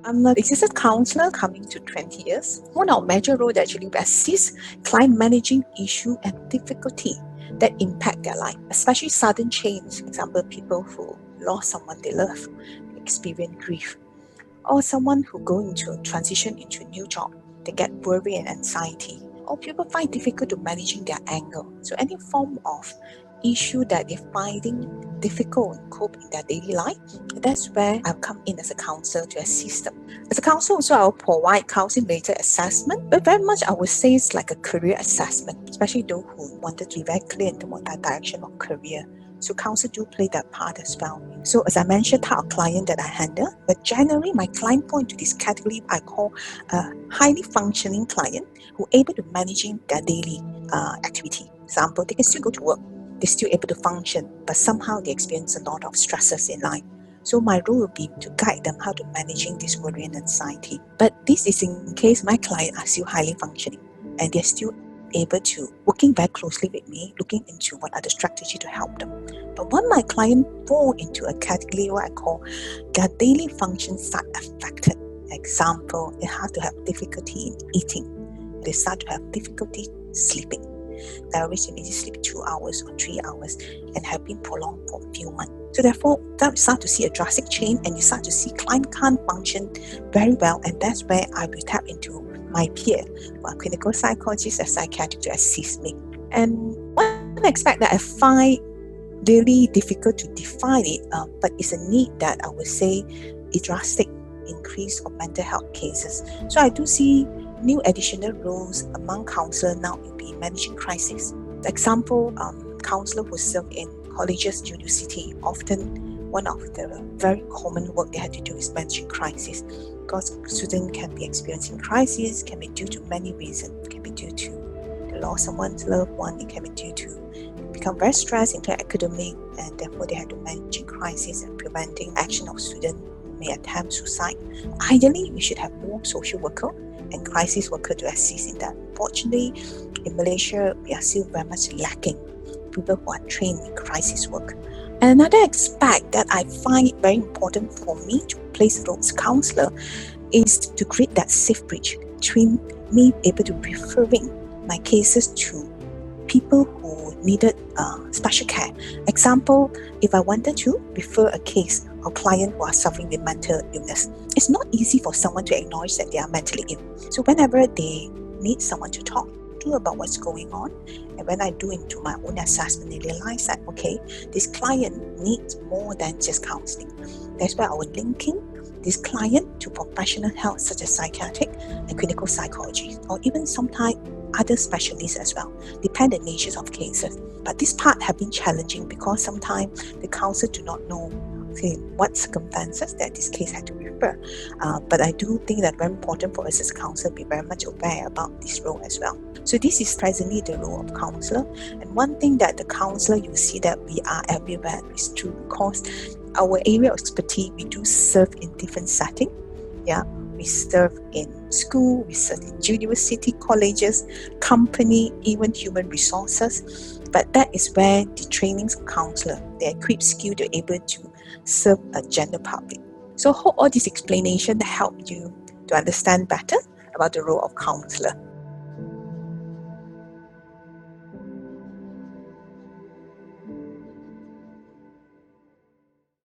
I'm an assistant counsellor coming to 20 years. One of our major roles actually assists client managing issue and difficulty that impact their life, especially sudden change. For example, people who lost someone they love, experience grief, or someone who go into a transition into a new job, they get worry and anxiety, or people find difficult to managing their anger. So any form of issue that they're finding difficult and cope in their daily life, that's where I'll come in as a counsellor to assist them. As a counsellor also, I'll provide counselling-related assessment, but very much I would say it's like a career assessment, especially those who wanted to be very clear in terms of that direction of career. So counsel do play that part as well. So as I mentioned, type of client that I handle, but generally my client point to this category I call a highly functioning client who able to managing their daily activity. Example, they can still go to work, they're still able to function, but somehow they experience a lot of stresses in life. So my role will be to guide them how to managing this worry and anxiety. But this is in case my client are still highly functioning and they're still able to working very closely with me, looking into what are the strategy to help them. But when my client fall into a category what I call their daily functions start affected. Example, they have to have difficulty in eating. They start to have difficulty sleeping. They always need to sleep 2 hours or 3 hours and have been prolonged for a few months. So therefore, you start to see a drastic change and you start to see client can't function very well, and that's where I will tap into my peer, a clinical psychologist, a psychiatrist to assist me. And one aspect that I find really difficult to define it, but it's a need that I would say a drastic increase of mental health cases. So I do see new additional roles among counsellors now will be managing crisis. Example, counsellor who serve in colleges, university, often one of the very common work they had to do is managing crisis, because students can be experiencing crisis, can be due to many reasons. It can be due to the loss of someone's loved one, it can be due to become very stressed into academic, and therefore they have to manage crisis and preventing action of students who may attempt suicide. Ideally, we should have more social worker and crisis worker to assist in that. Fortunately, in Malaysia, we are still very much lacking people who are trained in crisis work. And another aspect that I find it very important for me to place the role as counsellor is to create that safe bridge between me able to referring my cases to people who needed special care. Example, if I wanted to refer a case of client who are suffering with mental illness, it's not easy for someone to acknowledge that they are mentally ill. So whenever they need someone to talk to about what's going on, and when I do into my own assessment, I realize that okay, this client needs more than just counselling. That's why I will linking this client to professional health such as psychiatric and clinical psychology, or even sometimes other specialists as well, depend on the natures of cases. But this part have been challenging because sometimes the counsellor do not know what circumstances that this case had to refer. But I do think that very important for us as counsellor to be very much aware about this role as well. So this is presently the role of counsellor. And one thing that the counsellor, you see that we are everywhere is true, because our area of expertise, we do serve in different settings. Yeah, we serve in school, we serve in university, colleges, company, even human resources. But that is where the trainings of counsellor, they equip skill to able to serve a general public. So I hope all this explanation help you to understand better about the role of counsellor.